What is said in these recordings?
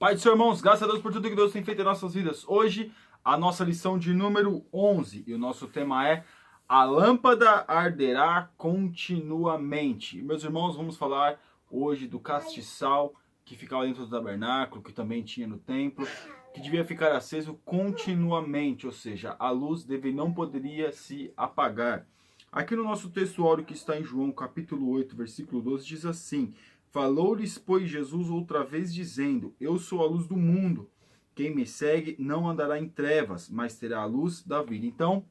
Pai dos seus irmãos, graças a Deus por tudo que Deus tem feito em nossas vidas. Hoje, a nossa lição de número 11 e o nosso tema é a lâmpada arderá continuamente. E, meus irmãos, vamos falar hoje do castiçal que ficava dentro do tabernáculo, que também tinha no templo, que devia ficar aceso continuamente, ou seja, a luz não poderia se apagar. Aqui no nosso textuário que está em João capítulo 8, versículo 12, diz assim: falou-lhes, pois, Jesus outra vez, dizendo: eu sou a luz do mundo. Quem me segue não andará em trevas, mas terá a luz da vida. Então,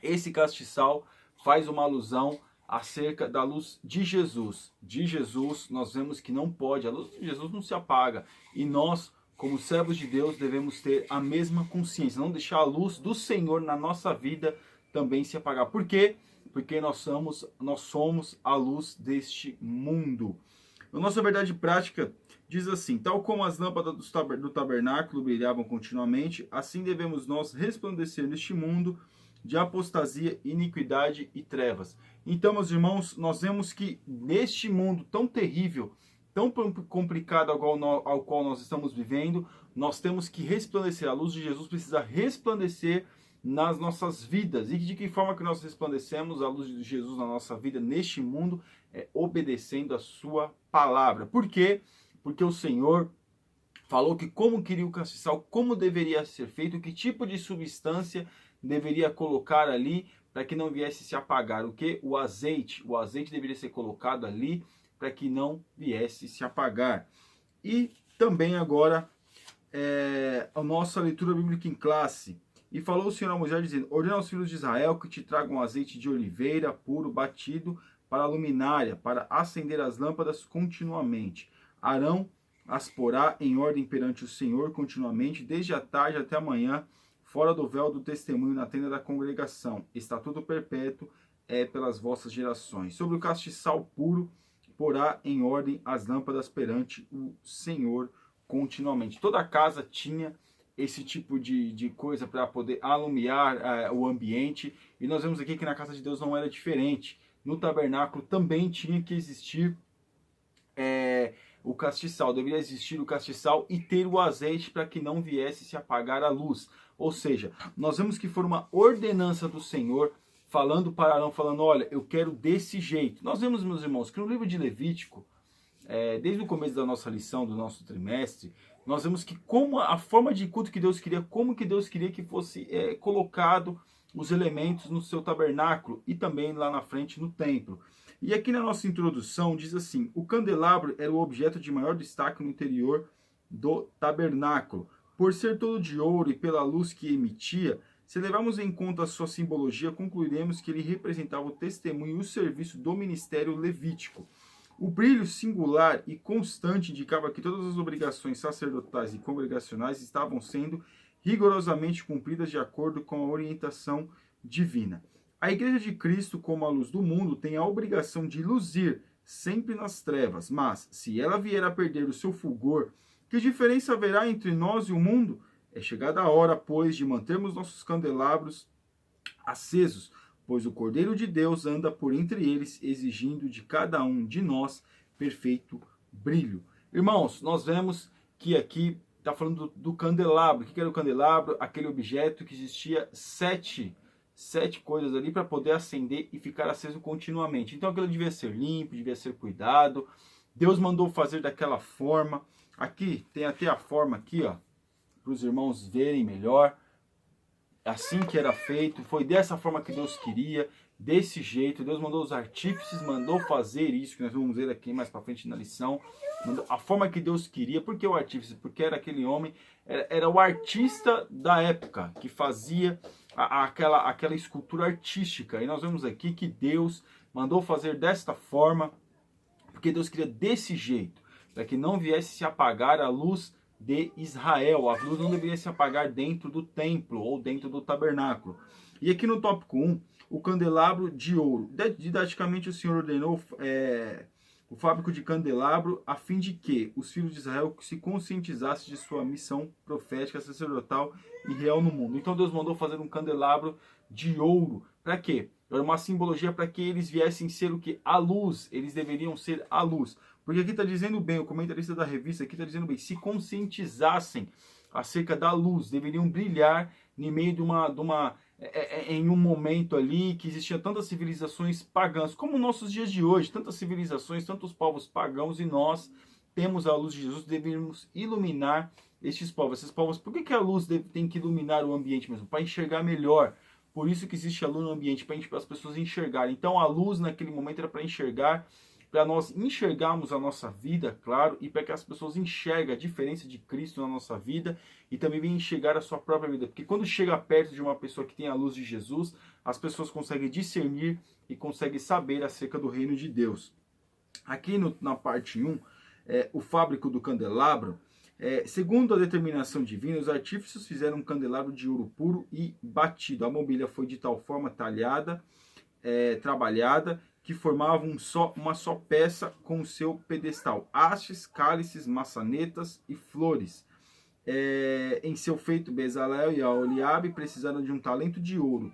esse castiçal faz uma alusão acerca da luz de Jesus. De Jesus, nós vemos que não pode, a luz de Jesus não se apaga. E nós, como servos de Deus, devemos ter a mesma consciência, não deixar a luz do Senhor na nossa vida também se apagar. Por quê? Porque nós somos a luz deste mundo. A nossa verdade prática diz assim: tal como as lâmpadas do tabernáculo brilhavam continuamente, assim devemos nós resplandecer neste mundo de apostasia, iniquidade e trevas. Então, meus irmãos, nós vemos que neste mundo tão terrível, tão complicado ao qual nós estamos vivendo, nós temos que resplandecer. A luz de Jesus precisa resplandecer nas nossas vidas. E de que forma que nós resplandecemos a luz de Jesus na nossa vida neste mundo? É obedecendo a sua palavra. Por quê? Porque o Senhor falou que como queria o castiçal, como deveria ser feito, que tipo de substância deveria colocar ali para que não viesse se apagar. O que? O azeite. O azeite deveria ser colocado ali para que não viesse se apagar. E também agora a nossa leitura bíblica em classe. E falou o Senhor a Moisés, dizendo: ordena aos filhos de Israel que te tragam azeite de oliveira puro, batido, para a luminária, para acender as lâmpadas continuamente. Arão as porá em ordem perante o Senhor continuamente, desde a tarde até a manhã, fora do véu do testemunho, na tenda da congregação. Estatuto perpétuo é pelas vossas gerações. Sobre o castiçal puro, porá em ordem as lâmpadas perante o Senhor continuamente. Toda a casa tinha esse tipo de coisa para poder alumiar o ambiente. E nós vemos aqui que na casa de Deus não era diferente. No tabernáculo também tinha que existir o castiçal. Deveria existir o castiçal e ter o azeite para que não viesse se apagar a luz. Ou seja, nós vemos que foi uma ordenança do Senhor falando para Arão, falando: olha, eu quero desse jeito. Nós vemos, meus irmãos, que no livro de Levítico, desde o começo da nossa lição, do nosso trimestre, nós vemos que como a forma de culto que Deus queria, como que Deus queria que fosse colocado os elementos no seu tabernáculo e também lá na frente no templo. E aqui na nossa introdução diz assim: o candelabro era o objeto de maior destaque no interior do tabernáculo. Por ser todo de ouro e pela luz que emitia, se levarmos em conta a sua simbologia, concluiremos que ele representava o testemunho e o serviço do ministério levítico. O brilho singular e constante indicava que todas as obrigações sacerdotais e congregacionais estavam sendo rigorosamente cumpridas de acordo com a orientação divina. A Igreja de Cristo, como a luz do mundo, tem a obrigação de luzir sempre nas trevas, mas se ela vier a perder o seu fulgor, que diferença haverá entre nós e o mundo? É chegada a hora, pois, de mantermos nossos candelabros acesos, pois o Cordeiro de Deus anda por entre eles, exigindo de cada um de nós perfeito brilho. Irmãos, nós vemos que aqui está falando do candelabro. O que era o candelabro? Aquele objeto que existia sete coisas ali para poder acender e ficar aceso continuamente. Então aquilo devia ser limpo, devia ser cuidado. Deus mandou fazer daquela forma. Aqui tem até a forma aqui, ó, para os irmãos verem melhor. Assim que era feito, foi dessa forma que Deus queria, desse jeito. Deus mandou os artífices, mandou fazer isso, que nós vamos ver aqui mais para frente na lição. A forma que Deus queria. Por que o artífice? Porque era aquele homem, era o artista da época, que fazia aquela escultura artística. E nós vemos aqui que Deus mandou fazer desta forma, porque Deus queria desse jeito, para que não viesse se apagar a luz de Israel. A luz não deveria se apagar dentro do templo ou dentro do tabernáculo. E aqui no tópico 1, o candelabro de ouro. Didaticamente o Senhor ordenou o fábrico de candelabro a fim de que os filhos de Israel se conscientizassem de sua missão profética, sacerdotal e real no mundo. Então Deus mandou fazer um candelabro de ouro. Para quê? Era uma simbologia para que eles viessem ser o que? A luz. Eles deveriam ser a luz. Porque aqui está dizendo bem, o comentarista da revista aqui está dizendo bem, se conscientizassem acerca da luz, deveriam brilhar em meio em um momento ali que existiam tantas civilizações pagãs, como nossos dias de hoje, tantas civilizações, tantos povos pagãos, e nós temos a luz de Jesus, deveríamos iluminar esses povos. Por que a luz tem que iluminar o ambiente mesmo? Para enxergar melhor. Por isso que existe a luz no ambiente, para as pessoas enxergarem. Então a luz naquele momento era para enxergar, para nós enxergarmos a nossa vida, claro, e para que as pessoas enxerguem a diferença de Cristo na nossa vida e também venham enxergar a sua própria vida. Porque quando chega perto de uma pessoa que tem a luz de Jesus, as pessoas conseguem discernir e conseguem saber acerca do reino de Deus. Aqui na parte 1, o fábrico do candelabro, segundo a determinação divina, os artífices fizeram um candelabro de ouro puro e batido. A mobília foi de tal forma talhada, trabalhada, que formava uma só peça com o seu pedestal. Hastes, cálices, maçanetas e flores. Em seu feito, Bezalel e Aholiabe precisaram de um talento de ouro,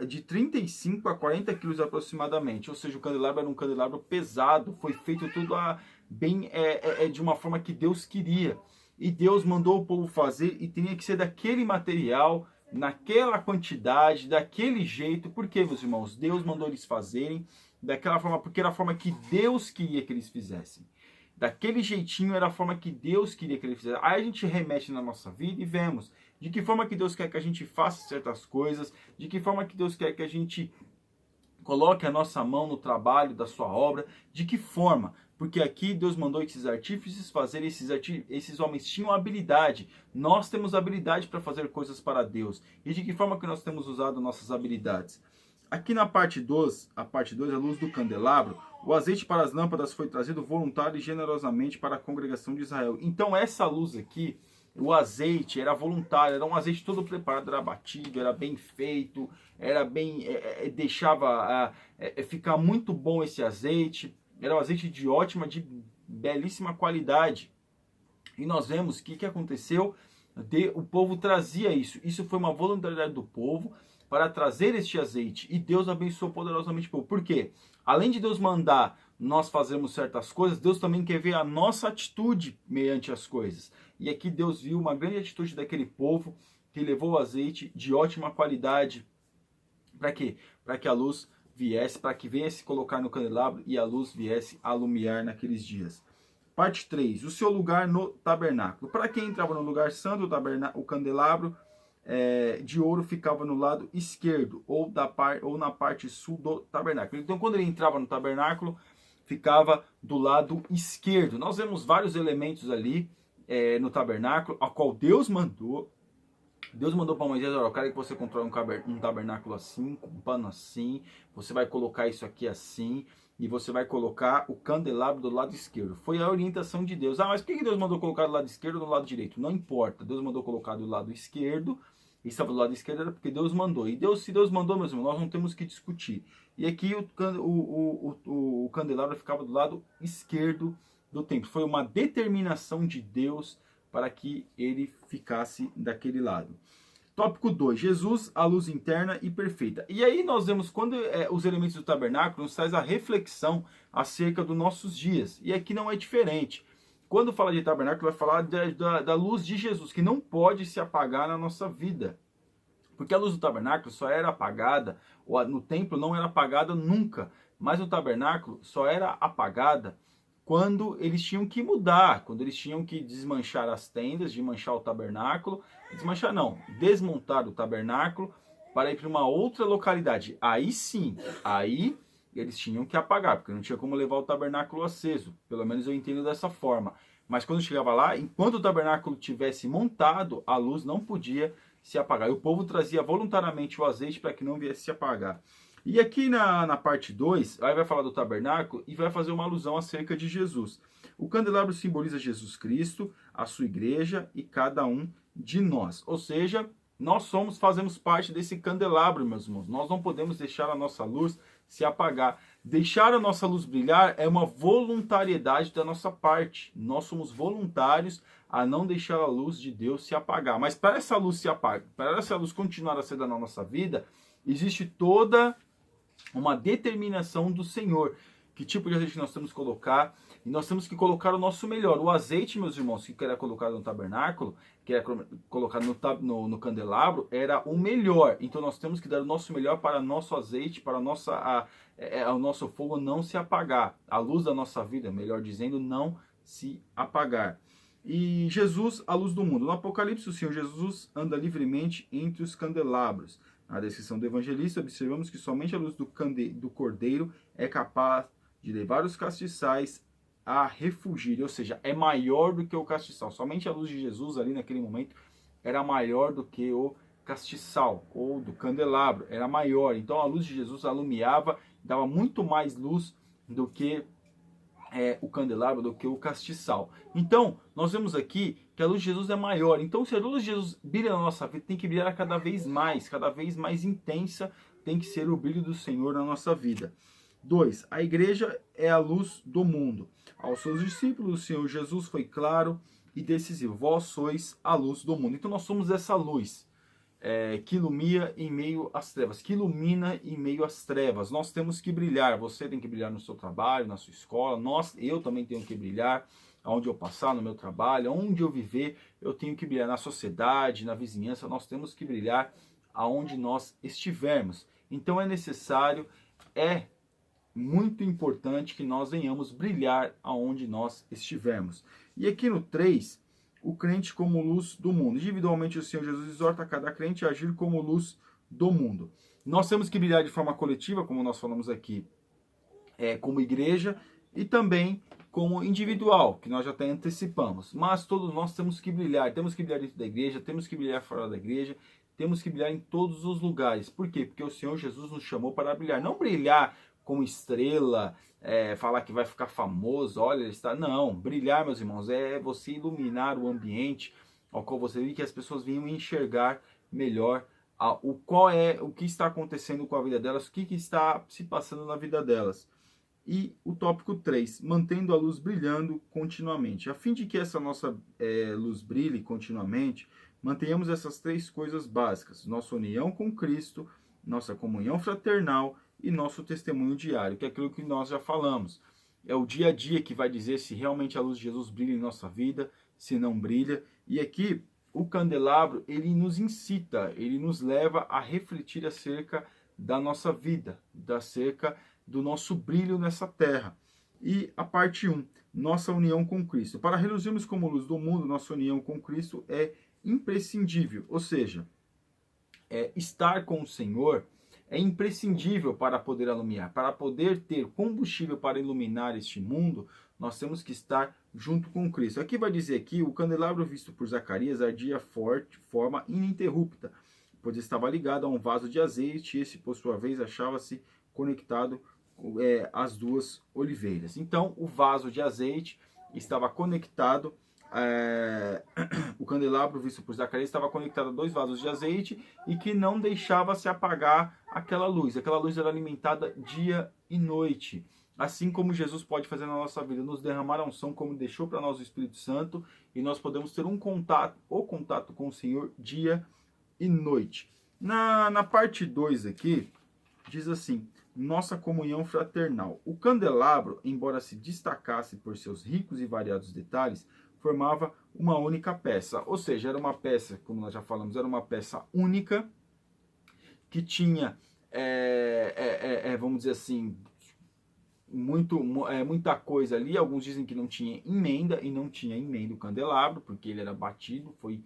de 35 a 40 quilos aproximadamente. Ou seja, o candelabro era um candelabro pesado, foi feito tudo de uma forma que Deus queria. E Deus mandou o povo fazer e tinha que ser daquele material, naquela quantidade, daquele jeito. Por quê, meus irmãos? Deus mandou eles fazerem daquela forma, porque era a forma que Deus queria que eles fizessem. Daquele jeitinho era a forma que Deus queria que eles fizessem. Aí a gente remete na nossa vida e vemos de que forma que Deus quer que a gente faça certas coisas, de que forma que Deus quer que a gente coloque a nossa mão no trabalho da sua obra, de que forma? Porque aqui Deus mandou esses artífices fazer, esses homens tinham habilidade. Nós temos habilidade para fazer coisas para Deus. E de que forma que nós temos usado nossas habilidades? Aqui na parte 2, a luz do candelabro, o azeite para as lâmpadas foi trazido voluntário e generosamente para a congregação de Israel. Então essa luz aqui, o azeite era voluntário, era um azeite todo preparado, era batido, era bem feito, era bem, deixava ficar muito bom esse azeite. Era um azeite de belíssima qualidade. E nós vemos que o que aconteceu, o povo trazia isso. Isso foi uma voluntariedade do povo para trazer este azeite. E Deus abençoou poderosamente o povo. Por quê? Além de Deus mandar nós fazermos certas coisas, Deus também quer ver a nossa atitude mediante as coisas. E aqui Deus viu uma grande atitude daquele povo que levou o azeite de ótima qualidade. Para quê? Para que a luz viesse, para que viesse colocar no candelabro e a luz viesse a alumiar naqueles dias. Parte 3. O seu lugar no tabernáculo. Para quem entrava no lugar santo, o candelabro de ouro ficava no lado esquerdo ou na parte sul do tabernáculo. Então, quando ele entrava no tabernáculo, ficava do lado esquerdo. Nós vemos vários elementos ali no tabernáculo, a qual Deus mandou. Deus mandou para Moisés: olha, eu quero que você controle um tabernáculo assim, com um pano assim, você vai colocar isso aqui assim, e você vai colocar o candelabro do lado esquerdo. Foi a orientação de Deus. Ah, mas por que Deus mandou colocar do lado esquerdo ou do lado direito? Não importa, Deus mandou colocar do lado esquerdo, e estava do lado esquerdo era porque Deus mandou. E se Deus mandou, meus irmãos, nós não temos que discutir. E aqui o candelabro ficava do lado esquerdo do templo. Foi uma determinação de Deus para que ele ficasse daquele lado. Tópico 2. Jesus, a luz interna e perfeita. E aí nós vemos quando os elementos do tabernáculo nos traz a reflexão acerca dos nossos dias. E aqui não é diferente. Quando fala de tabernáculo, vai falar da luz de Jesus, que não pode se apagar na nossa vida. Porque a luz do tabernáculo só era apagada, ou no templo não era apagada nunca, mas no tabernáculo só era apagada quando eles tinham que mudar, quando eles tinham que desmanchar as tendas, desmanchar o tabernáculo, desmontar o tabernáculo para ir para uma outra localidade. Aí sim, aí eles tinham que apagar, porque não tinha como levar o tabernáculo aceso, pelo menos eu entendo dessa forma. Mas quando chegava lá, enquanto o tabernáculo tivesse montado, a luz não podia se apagar. E o povo trazia voluntariamente o azeite para que não viesse se apagar. E aqui na parte 2, aí vai falar do tabernáculo e vai fazer uma alusão acerca de Jesus. O candelabro simboliza Jesus Cristo, a sua igreja e cada um de nós. Ou seja, nós fazemos parte desse candelabro, meus irmãos. Nós não podemos deixar a nossa luz se apagar. Deixar a nossa luz brilhar é uma voluntariedade da nossa parte. Nós somos voluntários a não deixar a luz de Deus se apagar. Mas para essa luz se apagar, para essa luz continuar acesa na nossa vida, existe toda uma determinação do Senhor. Que tipo de azeite nós temos que colocar, E nós temos que colocar o nosso melhor. O azeite, meus irmãos, que era colocado no tabernáculo, que era colocado no candelabro, era o melhor. Então nós temos que dar o nosso melhor para nosso azeite, para o nosso fogo não se apagar. A luz da nossa vida, melhor dizendo, não se apagar. E Jesus, a luz do mundo. No Apocalipse, o Senhor Jesus anda livremente entre os candelabros. Na descrição do evangelista, observamos que somente a luz do Cordeiro é capaz de levar os castiçais a refugir, ou seja, é maior do que o castiçal. Somente a luz de Jesus ali naquele momento era maior do que o castiçal, ou do candelabro, era maior. Então a luz de Jesus alumiava, dava muito mais luz do que o candelabro, do que o castiçal. Então, nós vemos aqui que a luz de Jesus é maior. Então, se a luz de Jesus brilha na nossa vida, tem que brilhar cada vez mais intensa, tem que ser o brilho do Senhor na nossa vida. 2. A igreja é a luz do mundo. Aos seus discípulos, o Senhor Jesus foi claro e decisivo. Vós sois a luz do mundo. Então, nós somos essa luz que ilumina em meio às trevas, que ilumina em meio às trevas. Nós temos que brilhar. Você tem que brilhar no seu trabalho, na sua escola. Eu também tenho que brilhar aonde eu passar, no meu trabalho, onde eu viver. Eu tenho que brilhar na sociedade, na vizinhança. Nós temos que brilhar aonde nós estivermos. Então é necessário, é muito importante que nós venhamos brilhar aonde nós estivermos. E aqui no 3, o crente como luz do mundo. Individualmente, o Senhor Jesus exorta cada crente a agir como luz do mundo. Nós temos que brilhar de forma coletiva, como nós falamos aqui, como igreja, e também como individual, que nós já até antecipamos. Mas todos nós temos que brilhar dentro da igreja, temos que brilhar fora da igreja, temos que brilhar em todos os lugares. Por quê? Porque o Senhor Jesus nos chamou para brilhar. Não brilhar como estrela, falar que vai ficar famoso, olha, ele está... Não, brilhar, meus irmãos, é você iluminar o ambiente ao qual você vive, que as pessoas venham enxergar melhor o que está acontecendo com a vida delas, o que está se passando na vida delas. E o tópico 3, mantendo a luz brilhando continuamente. A fim de que essa nossa luz brilhe continuamente, mantenhamos essas 3 coisas básicas: nossa união com Cristo, nossa comunhão fraternal e nosso testemunho diário, que é aquilo que nós já falamos. É o dia a dia que vai dizer se realmente a luz de Jesus brilha em nossa vida, se não brilha. E aqui o candelabro, ele nos incita, ele nos leva a refletir acerca da nossa vida, acerca do nosso brilho nessa terra. E a parte 1, nossa união com Cristo. Para reluzirmos como luz do mundo, nossa união com Cristo é imprescindível, ou seja, estar com o Senhor é imprescindível para poder alumiar. Para poder ter combustível para iluminar este mundo, nós temos que estar junto com Cristo. Aqui vai dizer que o candelabro visto por Zacarias ardia forte, forma ininterrupta, pois estava ligado a um vaso de azeite, e esse, por sua vez, achava-se conectado às 2 oliveiras. Então, o vaso de azeite estava conectado, o candelabro visto por Zacarias estava conectado a 2 vasos de azeite e que não deixava se apagar aquela luz. Aquela luz era alimentada dia e noite. Assim como Jesus pode fazer na nossa vida, nos derramar a unção como deixou para nós o Espírito Santo, e nós podemos ter o contato com o Senhor dia e noite. Na parte 2 aqui, diz assim: nossa comunhão fraternal. O candelabro, embora se destacasse por seus ricos e variados detalhes, formava uma única peça. Ou seja, era uma peça, como nós já falamos, era uma peça única, que tinha, vamos dizer assim, muita coisa ali. Alguns dizem que não tinha emenda, e não tinha emenda o candelabro, porque ele era batido, foi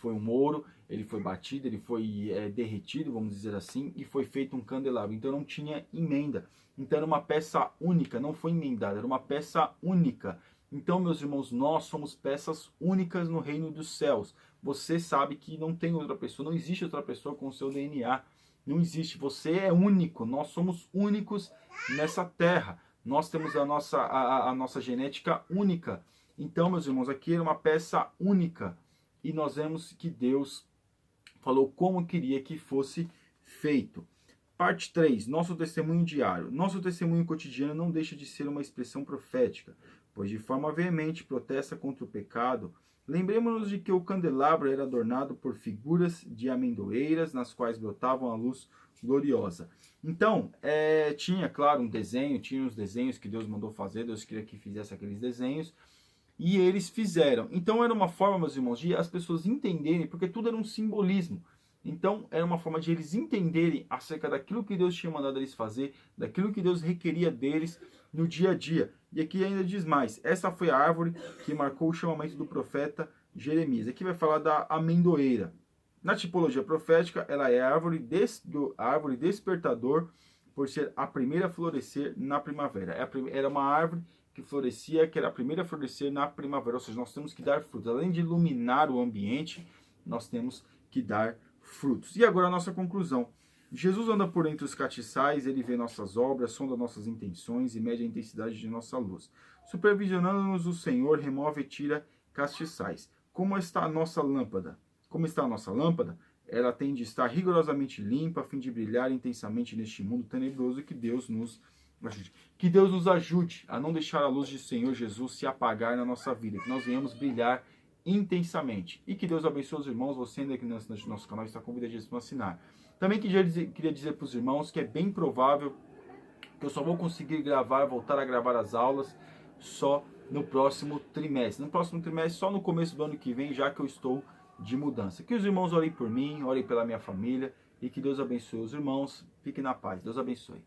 um ouro, ele foi batido, ele foi derretido, vamos dizer assim, e foi feito um candelabro. Então não tinha emenda. Então era uma peça única, não foi emendada, era uma peça única. Então, meus irmãos, nós somos peças únicas no reino dos céus. Você sabe que não tem outra pessoa, não existe outra pessoa com o seu DNA. Não existe, você é único, nós somos únicos nessa terra. Nós temos a nossa genética única. Então, meus irmãos, aqui era uma peça única. E nós vemos que Deus falou como queria que fosse feito. Parte 3, nosso testemunho diário. Nosso testemunho cotidiano não deixa de ser uma expressão profética, pois de forma veemente protesta contra o pecado Lembremos-nos de que o candelabro era adornado por figuras de amendoeiras, nas quais brotavam a luz gloriosa. Então, tinha, claro, um desenho, tinha os desenhos que Deus mandou fazer, Deus queria que fizesse aqueles desenhos, e eles fizeram. Então, era uma forma, meus irmãos, de as pessoas entenderem, porque tudo era um simbolismo. Então, era uma forma de eles entenderem acerca daquilo que Deus tinha mandado eles fazer, daquilo que Deus requeria deles no dia a dia. E aqui ainda diz mais, essa foi a árvore que marcou o chamamento do profeta Jeremias. Aqui vai falar da amendoeira. Na tipologia profética, ela é a árvore despertador, por ser a primeira a florescer na primavera. Era uma árvore que florescia, que era a primeira a florescer na primavera. Ou seja, nós temos que dar frutos. Além de iluminar o ambiente, nós temos que dar frutos. E agora a nossa conclusão. Jesus anda por entre os castiçais, ele vê nossas obras, sonda nossas intenções e mede a intensidade de nossa luz. Supervisionando-nos, o Senhor remove e tira castiçais. Como está a nossa lâmpada? Como está a nossa lâmpada? Ela tem de estar rigorosamente limpa, a fim de brilhar intensamente neste mundo tenebroso, e que Deus nos ajude. Que Deus nos ajude a não deixar a luz de Senhor Jesus se apagar na nossa vida, que nós venhamos brilhar intensamente. E que Deus abençoe os irmãos. Você ainda aqui no nosso canal está convidadíssimo a assinar. Também queria dizer para os irmãos que é bem provável que eu só vou conseguir voltar a gravar as aulas só no próximo trimestre. No próximo trimestre, só no começo do ano que vem, já que eu estou de mudança. Que os irmãos orem por mim, orem pela minha família, e que Deus abençoe os irmãos. Fiquem na paz. Deus abençoe.